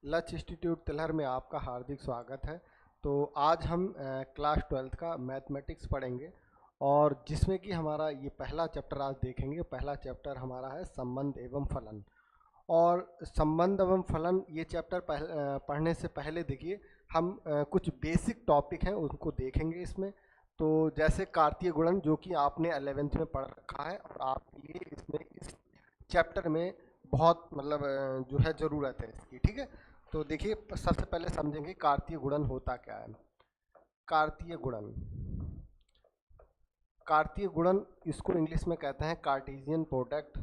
लक्ष्य इंस्टीट्यूट तिलहर में आपका हार्दिक स्वागत है। तो आज हम क्लास 12th का मैथमेटिक्स पढ़ेंगे और जिसमें कि हमारा ये पहला चैप्टर आज देखेंगे। पहला चैप्टर हमारा है संबंध एवं फलन। और संबंध एवं फलन ये चैप्टर पढ़ने से पहले देखिए हम कुछ बेसिक टॉपिक हैं उनको देखेंगे इसमें। तो जैसे कार्तीय गुणन जो कि आपने 11th में पढ़ रखा है और आप ये इसमें इस चैप्टर में बहुत मतलब जो है ज़रूरत है इसकी, ठीक है। तो देखिए सबसे पहले समझेंगे कार्तीय गुणन होता क्या है। कार्तीय गुणन, कार्तीय गुणन इसको इंग्लिश में कहते हैं कार्टेशियन प्रोडक्ट।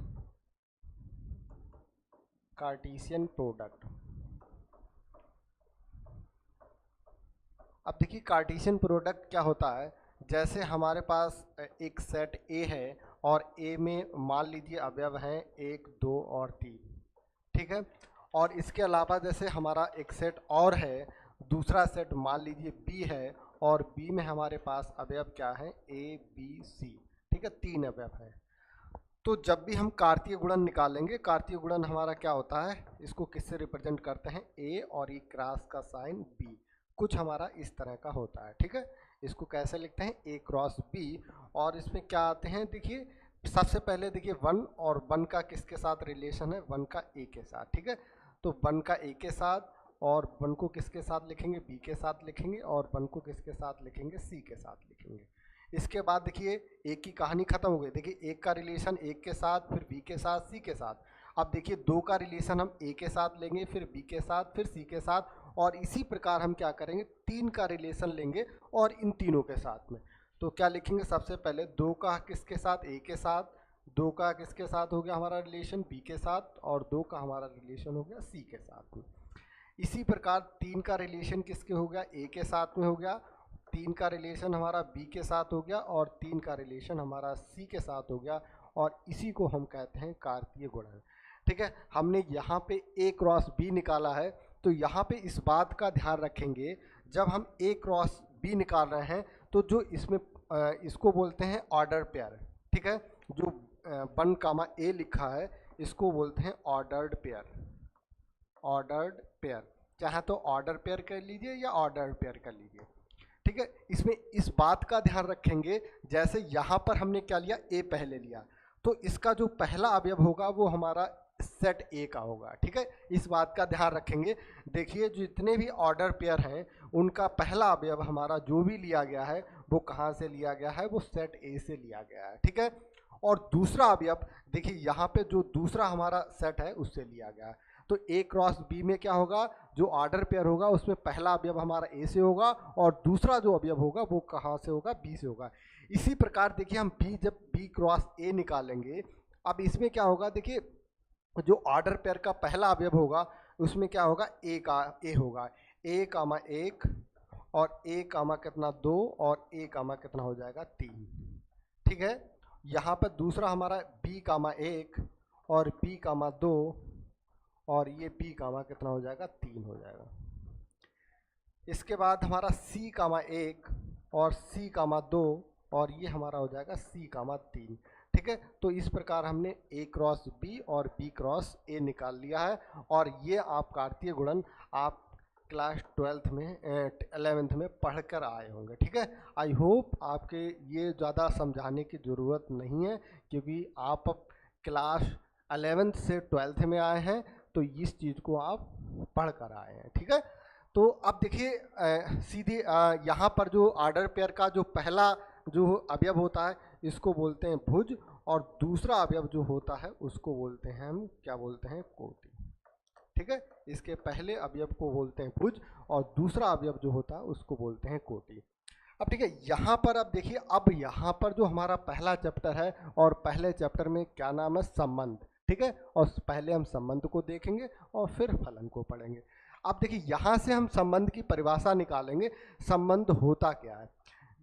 Cartesian product. अब देखिए कार्टेशियन प्रोडक्ट क्या होता है। जैसे हमारे पास एक सेट ए है और ए में मान लीजिए अवयव हैं 1, 2 और 3, ठीक है। और इसके अलावा जैसे हमारा एक सेट और है, दूसरा सेट मान लीजिए बी है और बी में हमारे पास अवयव क्या है ए बी सी, ठीक है, 3 अवयव है। तो जब भी हम कार्तीय गुणन निकालेंगे, कार्तीय गुणन हमारा क्या होता है, इसको किससे रिप्रेजेंट करते हैं, ए और ई क्रॉस का साइन बी, कुछ हमारा इस तरह का होता है, ठीक है। इसको कैसे लिखते हैं, ए क्रॉस बी। और इसमें क्या आते हैं, देखिए सबसे पहले देखिए 1 और 1 का किसके साथ रिलेशन है, 1 का ए के साथ, ठीक है। तो 1 का ए के साथ और 1 को किसके साथ लिखेंगे, बी के साथ लिखेंगे और 1 को किसके साथ लिखेंगे, सी के साथ लिखेंगे। इसके बाद देखिए एक की कहानी खत्म हो गई। देखिए एक का रिलेशन एक के साथ, फिर बी के साथ, सी के साथ। अब देखिए 2 का रिलेशन हम ए के साथ लेंगे, फिर बी के साथ, फिर सी के साथ, और इसी प्रकार हम क्या करेंगे 3 का रिलेशन लेंगे और इन तीनों के साथ में। तो क्या लिखेंगे, सबसे पहले 2 का किसके साथ, ए के साथ, 2 का किसके साथ हो गया हमारा रिलेशन, बी के साथ, और 2 का हमारा रिलेशन हो गया सी के साथ में। इसी प्रकार 3 का रिलेशन किसके हो गया, ए के साथ में हो गया, 3 का रिलेशन हमारा बी के साथ हो गया और 3 का रिलेशन हमारा सी के साथ हो गया। और इसी को हम कहते हैं कार्तीय गुणन, ठीक है। हमने यहाँ पे ए क्रॉस बी निकाला है, तो यहाँ पे इस बात का ध्यान रखेंगे, जब हम ए क्रॉस बी निकाल रहे हैं तो जो इसमें इसको बोलते हैं ऑर्डर पेयर, ठीक है। जो 1 कामा ए लिखा है इसको बोलते हैं ऑर्डर्ड पेयर। ऑर्डर्ड पेयर, चाहे तो ऑर्डर पेयर कर लीजिए या ऑर्डर पेयर कर लीजिए, ठीक है। इसमें इस बात का ध्यान रखेंगे, जैसे यहाँ पर हमने क्या लिया, ए पहले लिया, तो इसका जो पहला अवयव होगा वो हमारा सेट ए का होगा, ठीक है। इस बात का ध्यान रखेंगे। देखिए जितने भी ऑर्डर पेयर हैं उनका पहला अवयव हमारा जो भी लिया गया है वो कहाँ से लिया गया है, वो सेट ए से लिया गया है, ठीक है। और दूसरा अवयव देखिए यहाँ पे जो दूसरा हमारा सेट है उससे लिया गया है। तो ए क्रॉस बी में क्या होगा, जो ऑर्डर पेयर होगा उसमें पहला अवयव हमारा ए से होगा और दूसरा जो अवयव होगा वो कहाँ से होगा, बी से होगा। इसी प्रकार देखिए हम बी, जब बी क्रॉस ए निकालेंगे, अब इसमें क्या होगा, देखिए जो ऑर्डर पेयर का पहला अवयव होगा उसमें क्या होगा, ए का ए होगा, ए कामा 1 और ए कामा कितना 2 और ए कामा कितना हो जाएगा 3, ठीक है। यहाँ पर दूसरा हमारा बी कामा 1 और बी कामा 2 और ये बी कामा कितना हो जाएगा 3 हो जाएगा। इसके बाद हमारा सी कामा 1 और सी कामा 2 और ये हमारा हो जाएगा सी कामा 3, ठीक है। तो इस प्रकार हमने ए क्रॉस बी और बी क्रॉस ए निकाल लिया है। और ये आप कार्तीय गुणन आप क्लास 12th में 11th में पढ़ कर आए होंगे, ठीक है। आई होप आपके ये ज़्यादा समझाने की ज़रूरत नहीं है, क्योंकि आप अब क्लास 11th से 12th में आए हैं तो इस चीज़ को आप पढ़ कर आए हैं, ठीक है। तो अब देखिए सीधे यहाँ पर जो ऑर्डर पेयर का जो पहला जो अवयव होता है इसको बोलते हैं भुज, और दूसरा अवयव जो होता है उसको बोलते हैं हम क्या बोलते हैं, कोटि, ठीक है। इसके पहले अवयव को बोलते हैं भुज और दूसरा अवयव जो होता है उसको बोलते हैं कोटि। अब ठीक है, यहाँ पर अब देखिए, अब यहाँ पर जो हमारा पहला चैप्टर है और पहले चैप्टर में क्या नाम है, संबंध, ठीक है। और पहले हम संबंध को देखेंगे और फिर फलन को पढ़ेंगे। अब देखिए यहाँ से हम संबंध की परिभाषा निकालेंगे, संबंध होता क्या है।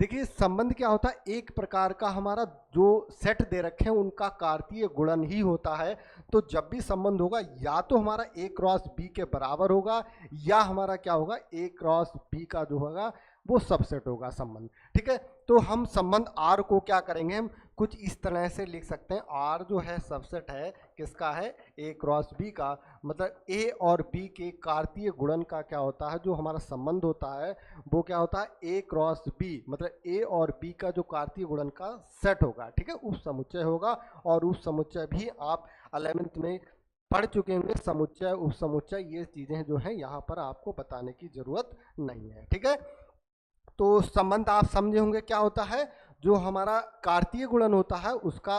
देखिए संबंध क्या होता है, एक प्रकार का हमारा जो सेट दे रखे हैं उनका कार्तीय गुणन ही होता है। तो जब भी संबंध होगा या तो हमारा ए क्रॉस बी के बराबर होगा या हमारा क्या होगा, ए क्रॉस बी का जो होगा वो सबसेट होगा संबंध। ठीक है, तो हम संबंध आर को क्या करेंगे, हम कुछ इस तरह से लिख सकते हैं। आर जो है सबसेट है किसका है, ए क्रॉस बी का। मतलब ए और बी के कार्तीय गुणन का क्या होता है, जो हमारा संबंध होता है वो क्या होता है, ए क्रॉस बी, मतलब ए और बी का जो कार्तीय गुणन का सेट होगा। ठीक है, उप समुच्चय होगा। और उप समुच्चय भी आप 11th में पढ़ चुके होंगे, समुच्चय उप समुच्चय ये चीजें जो हैं यहाँ पर आपको बताने की जरूरत नहीं है। ठीक है, तो संबंध आप समझे होंगे क्या होता है, जो हमारा कार्तीय गुणन होता है उसका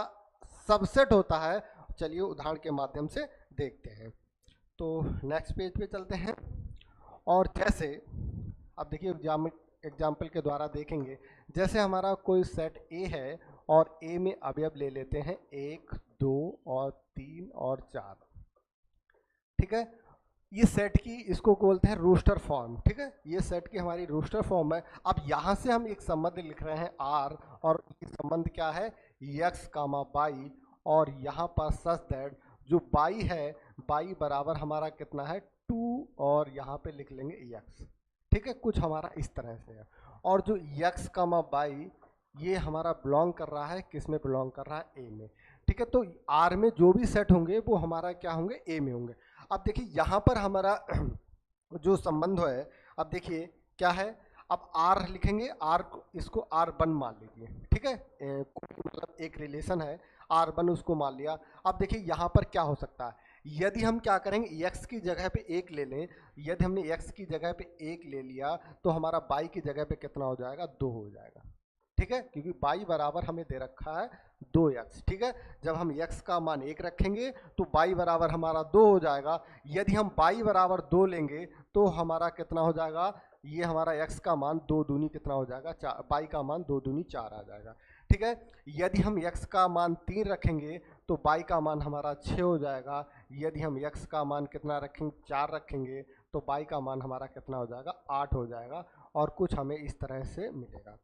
सबसेट होता है। चलिए उदाहरण के माध्यम से देखते हैं। तो नेक्स्ट पेज पे चलते हैं। और जैसे अब देखिए एग्जाम्पल के द्वारा देखेंगे। जैसे हमारा कोई सेट ए है और ए में अवयव ले लेते हैं 1, 2 और 3 और 4। ठीक है, ये सेट की इसको बोलते हैं रोस्टर फॉर्म। ठीक है, ये सेट की हमारी रोस्टर फॉर्म है। अब यहाँ से हम एक संबंध लिख रहे हैं आर, और ये संबंध क्या है, यक्स कामा बाई, और यहाँ पर सच दैट जो बाई है, बाई बराबर हमारा कितना है 2, और यहाँ पे लिख लेंगे यक्स। ठीक है, कुछ हमारा इस तरह से है। और जो यक्स कामा बाई ये हमारा बिलोंग कर रहा है, किस में बिलोंग कर रहा है, ए में। ठीक है, तो आर में जो भी सेट होंगे वो हमारा क्या होंगे, ए में होंगे। अब देखिए यहाँ पर हमारा जो संबंध है, अब देखिए क्या है, अब आर लिखेंगे, आर इसको आर वन मान लीजिए। ठीक है, मतलब एक रिलेशन है आर वन, उसको मान लिया। अब देखिए यहाँ पर क्या हो सकता है, यदि हम क्या करेंगे, x की जगह पे 1 ले लें। यदि हमने x की जगह पे 1 ले लिया तो हमारा y की जगह पे कितना हो जाएगा, 2 हो जाएगा। ठीक है, क्योंकि y बराबर हमें दे रखा है 2x। ठीक है, जब हम x का मान 1 रखेंगे तो y बराबर हमारा 2 हो जाएगा। यदि हम y बराबर 2 लेंगे तो हमारा कितना हो जाएगा, ये हमारा x का मान 2 दूनी कितना हो जाएगा, 4, y का मान 2 दूनी 4 आ जाएगा। ठीक है, यदि हम x का मान 3 रखेंगे तो y का मान हमारा 6 हो जाएगा। यदि हम x का मान कितना रखेंगे, 4 रखेंगे तो y का मान हमारा कितना हो जाएगा, 8 हो जाएगा। और कुछ हमें इस तरह से मिलेगा।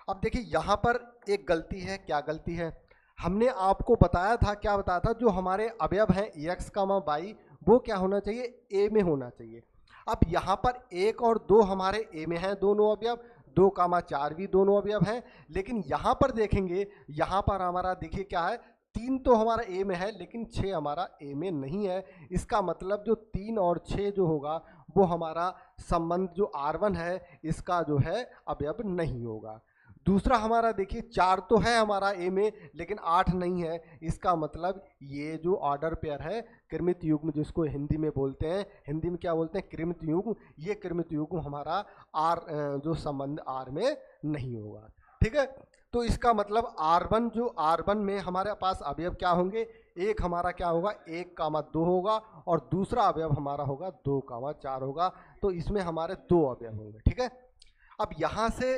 अब देखिए यहाँ पर एक गलती है, क्या गलती है, हमने आपको बताया था, क्या बताया था, जो हमारे अवयव हैं x कामा y वो क्या होना चाहिए, a में होना चाहिए। अब यहाँ पर 1 और 2 हमारे a में हैं दोनों अवयव, 2 कामा 4 भी दोनों अवयव हैं। लेकिन यहाँ पर देखेंगे, यहाँ पर हमारा देखिए क्या है, 3 तो हमारा a में है लेकिन 6 हमारा a में नहीं है। इसका मतलब जो 3 और 6 जो होगा वो हमारा संबंध जो R1 है इसका जो है अवयव नहीं होगा। दूसरा हमारा देखिए 4 तो है हमारा ए में लेकिन 8 नहीं है। इसका मतलब ये जो ऑर्डर पेयर है कृमित युग्म, जिसको हिंदी में बोलते हैं, हिंदी में क्या बोलते हैं, कृमित युग्म, ये कृमित युग्म हमारा आर जो संबंध आर में नहीं होगा। ठीक है, तो इसका मतलब R1 जो R1 में हमारे पास अवयव क्या होंगे, एक हमारा क्या होगा 1 कामा 2 होगा और दूसरा अवयव हमारा होगा 2 कामा 4 होगा। तो इसमें हमारे 2 अवयव होंगे। ठीक है, अब यहाँ से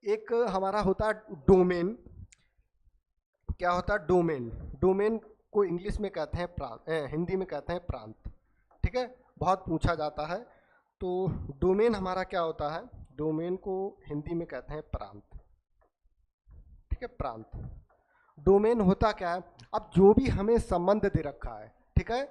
एक हमारा होता है डोमेन। क्या होता है डोमेन, डोमेन को इंग्लिश में कहते हैं प्रांत, हिंदी में कहते हैं प्रांत। ठीक है, बहुत पूछा जाता है। तो डोमेन हमारा क्या होता है, डोमेन को हिंदी में कहते हैं प्रांत। ठीक है, प्रांत। डोमेन होता क्या है, अब जो भी हमें संबंध दे रखा है, ठीक है,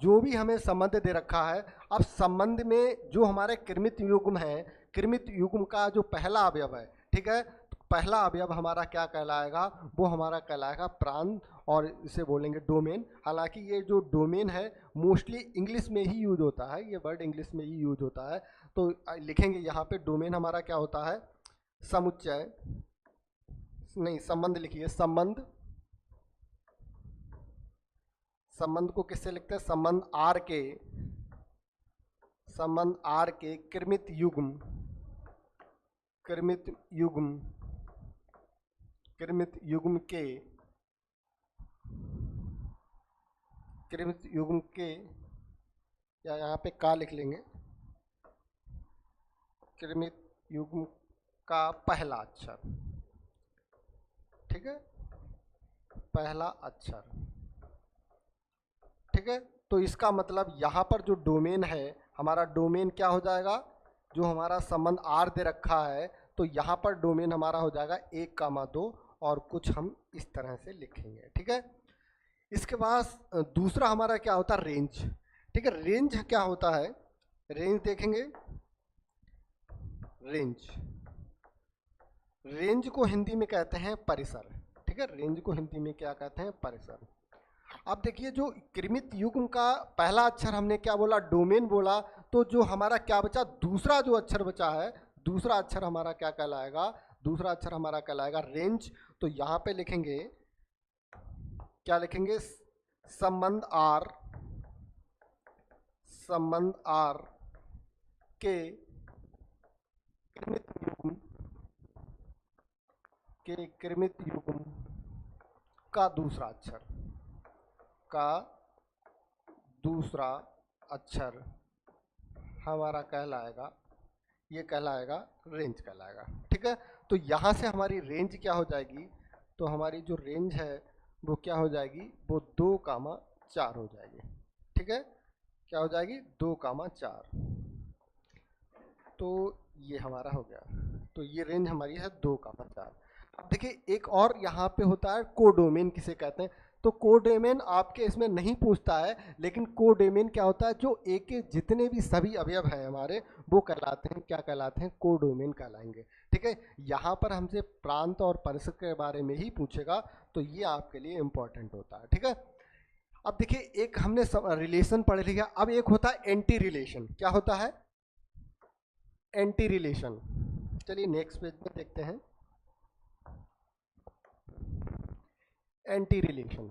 जो भी हमें संबंध दे रखा है, अब संबंध में जो हमारे कृमित युग्म है, कृमित युग्म का जो पहला अवयव है, ठीक है, तो पहला अवयव हमारा क्या कहलाएगा, वो हमारा कहलाएगा प्रांत, और इसे बोलेंगे डोमेन। हालांकि ये जो डोमेन है मोस्टली इंग्लिश में ही यूज होता है, ये वर्ड इंग्लिश में ही यूज होता है। तो लिखेंगे यहाँ पे डोमेन हमारा क्या होता है, समुच्चय नहीं, संबंध लिखिए, संबंध, संबंध को किससे लिखते हैं, संबंध आर के, संबंध आर के कृमित युग्म, कृमित युग्म, कृमित युग्म के, कृमित युग्म के, या यहाँ पे का लिख लेंगे, कृमित युग्म का पहला अक्षर। ठीक है, पहला अक्षर। ठीक है, तो इसका मतलब यहाँ पर जो डोमेन है हमारा, डोमेन क्या हो जाएगा, जो हमारा संबंध आर दे रखा है, तो यहाँ पर डोमेन हमारा हो जाएगा 1 कामा 2, और कुछ हम इस तरह से लिखेंगे। ठीक है, इसके बाद दूसरा हमारा क्या होता है, रेंज। ठीक है, रेंज क्या होता है, रेंज देखेंगे, रेंज रेंज को हिंदी में कहते हैं परिसर। ठीक है, रेंज को हिंदी में क्या कहते हैं? परिसर। अब देखिए, जो कृमित युग्म का पहला अक्षर हमने क्या बोला? डोमेन बोला। तो जो हमारा क्या बचा? दूसरा जो अक्षर बचा है, दूसरा अक्षर हमारा क्या कहलाएगा? दूसरा अक्षर हमारा कहलाएगा रेंज। तो यहाँ पे लिखेंगे, क्या लिखेंगे? संबंध आर, संबंध आर के कृमित युग्म, के कृमित युग्म का दूसरा अक्षर, का दूसरा अक्षर हमारा कहलाएगा, ये कहलाएगा रेंज कहलाएगा। ठीक है, तो यहाँ से हमारी रेंज क्या हो जाएगी? तो हमारी जो रेंज है वो क्या हो जाएगी? वो 2,4 हो जाएगी। ठीक है, क्या हो जाएगी? 2,4। तो ये हमारा हो गया। तो ये रेंज हमारी है 2,4। अब देखिए, एक और यहाँ पे होता है कोडोमेन किसे कहते हैं। तो कोडोमेन आपके इसमें नहीं पूछता है, लेकिन कोडोमेन क्या होता है? जो ए के जितने भी सभी अवयव हैं हमारे, वो कहलाते हैं, क्या कहलाते हैं? कोडोमेन कहलाएंगे। ठीक है, यहाँ पर हमसे प्रांत और परिसर के बारे में ही पूछेगा, तो ये आपके लिए इंपॉर्टेंट होता है। ठीक है, अब देखिए, एक हमने रिलेशन पढ़ लिया। अब एक होता है एंटी रिलेशन। क्या होता है? Anti relation. चलिए नेक्स्ट पेज में देखते हैं। Anti relation.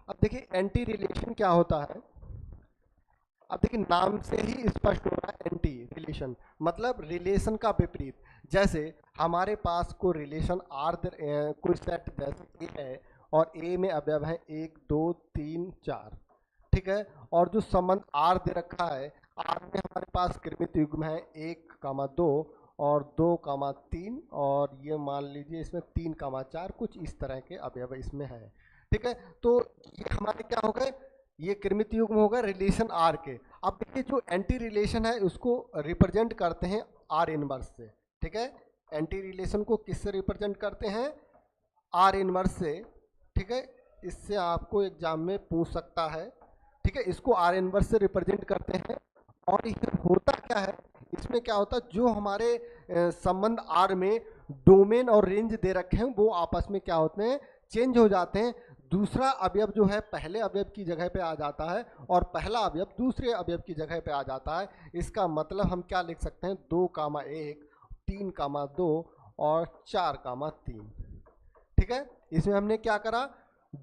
अब देखिए, एंटी रिलेशन क्या होता है? अब देखिए, नाम से ही स्पष्ट हो रहा है, एंटी रिलेशन मतलब रिलेशन का विपरीत। जैसे हमारे पास कोई रिलेशन आर, कोई सेट जैसे ए है, और ए में अवयव है 1 2 3 4। ठीक है, और जो संबंध आर दे रखा है, आर में हमारे पास कृमित युग्म है 1,2 और 2,3, और ये मान लीजिए इसमें 3,4, कुछ इस तरह के अवयव इसमें है। ठीक है, तो ये हमारे क्या हो गए? ये कृमित युग्म हो गए रिलेशन आर के। अब देखिए, जो एंटी रिलेशन है उसको रिप्रेजेंट करते हैं आर इनवर्स से। ठीक है, एंटी रिलेशन को किससे रिप्रेजेंट करते हैं? आर इनवर्स से। ठीक है, इससे आपको एग्जाम में पूछ सकता है। ठीक है, इसको आर इनवर्स से रिप्रेजेंट करते हैं। और ये होता क्या है? इसमें क्या होता है? जो हमारे संबंध आर में डोमेन और रेंज दे रखे हैं, वो आपस में क्या होते हैं? चेंज हो जाते हैं। दूसरा अवयव जो है पहले अवयव की जगह पे आ जाता है, और पहला अवयव दूसरे अवयव की जगह पे आ जाता है। इसका मतलब हम क्या लिख सकते हैं? 2,1, 3,2 और 4,3। ठीक है, इसमें हमने क्या करा?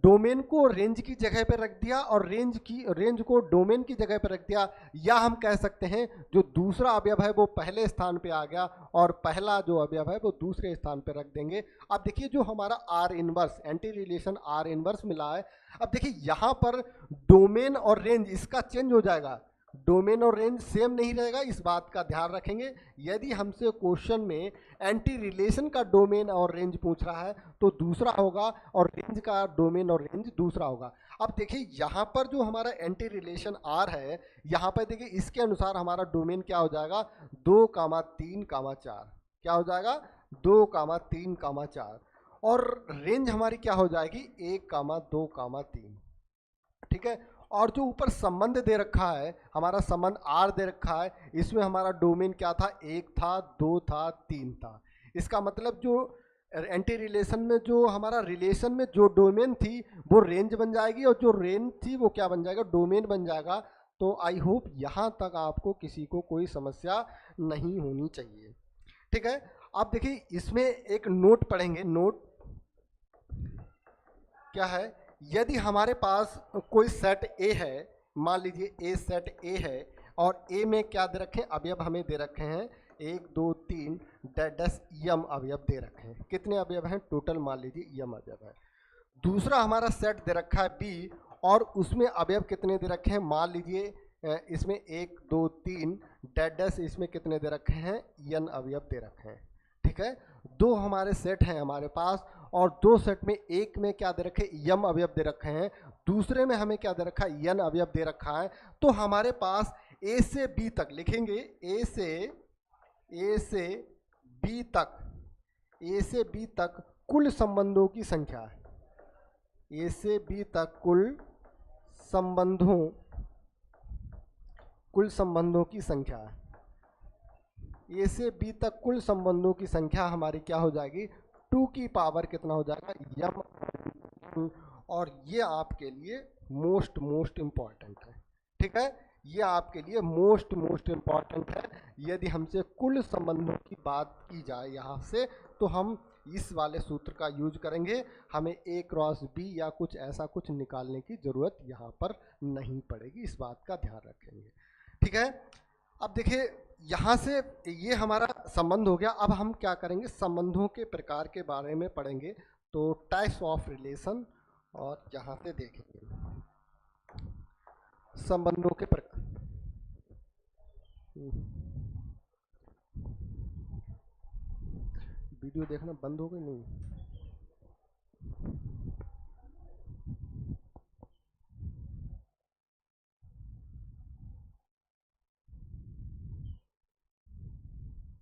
डोमेन को रेंज की जगह पे रख दिया, और रेंज को डोमेन की जगह पे रख दिया। या हम कह सकते हैं जो दूसरा अवयव है वो पहले स्थान पे आ गया, और पहला जो अवयव है वो दूसरे स्थान पे रख देंगे। अब देखिए, जो हमारा are inverse, anti relation are inverse मिला है। अब देखिए, यहाँ पर डोमेन और रेंज इसका चेंज हो जाएगा। डोमेन और रेंज सेम नहीं रहेगा, इस बात का ध्यान रखेंगे। यदि हमसे क्वेश्चन में एंटी रिलेशन का डोमेन और रेंज पूछ रहा है तो दूसरा होगा, और रेंज का डोमेन और रेंज दूसरा होगा। अब देखिए, यहाँ पर जो हमारा एंटी रिलेशन आर है, यहाँ पर देखिए इसके अनुसार हमारा डोमेन क्या हो जाएगा? 2,3,4। क्या हो जाएगा? 2,3,4। और रेंज हमारी क्या हो जाएगी? 1,2,3। ठीक है, और जो ऊपर संबंध दे रखा है, हमारा संबंध आर दे रखा है, इसमें हमारा डोमेन क्या था? 1 था, 2 था, 3 था। इसका मतलब जो एंटी रिलेशन में जो हमारा रिलेशन में जो डोमेन थी वो रेंज बन जाएगी, और जो रेंज थी वो क्या बन जाएगा? डोमेन बन जाएगा। तो आई होप यहाँ तक आपको किसी को कोई समस्या नहीं होनी चाहिए। ठीक है, आप देखिए, इसमें एक नोट पढ़ेंगे। नोट क्या है? यदि हमारे पास कोई सेट ए है, मान लीजिए ए सेट ए है, और ए में क्या दे रखे हैं? अवयव हमें दे रखे हैं 1 2 3 10 यम अवयव दे रखे हैं। कितने अवयव हैं टोटल? मान लीजिए यम अवयव है। दूसरा हमारा सेट दे रखा है बी, और उसमें अवयव कितने दे रखे हैं? मान लीजिए इसमें 1 2 3 डैश, इसमें कितने दे रखे हैं? यन अवयव दे रखे हैं। ठीक है, दो हमारे सेट हैं हमारे पास, और दो सेट में एक में क्या दे रखे? यम अवयव दे रखे हैं, दूसरे में हमें क्या दे रखा है? यन अवयव दे रखा है। तो हमारे पास ए से बी तक लिखेंगे, ए से बी तक, ए से बी तक कुल संबंधों की संख्या है। ए से बी तक कुल संबंधों की संख्या है। ए से बी तक कुल संबंधों की संख्या हमारी क्या हो जाएगी, 2 की पावर कितना हो जाएगा, यम। और ये आपके लिए मोस्ट इम्पॉर्टेंट है, ठीक है, ये आपके लिए मोस्ट इम्पॉर्टेंट है। यदि हमसे कुल संबंधों की बात की जाए यहाँ से, तो हम इस वाले सूत्र का यूज करेंगे, हमें ए क्रॉस बी या कुछ ऐसा कुछ निकालने की जरूरत यहाँ पर नहीं पड़ेगी, इस बात का ध्यान रखेंगे, ठीक है। अब देखिए यहाँ से ये हमारा संबंध हो गया। अब हम क्या करेंगे, संबंधों के प्रकार के बारे में पढ़ेंगे, तो टाइप्स ऑफ रिलेशन, और यहाँ से देखेंगे संबंधों के प्रकार। वीडियो देखना बंद हो गई नहीं?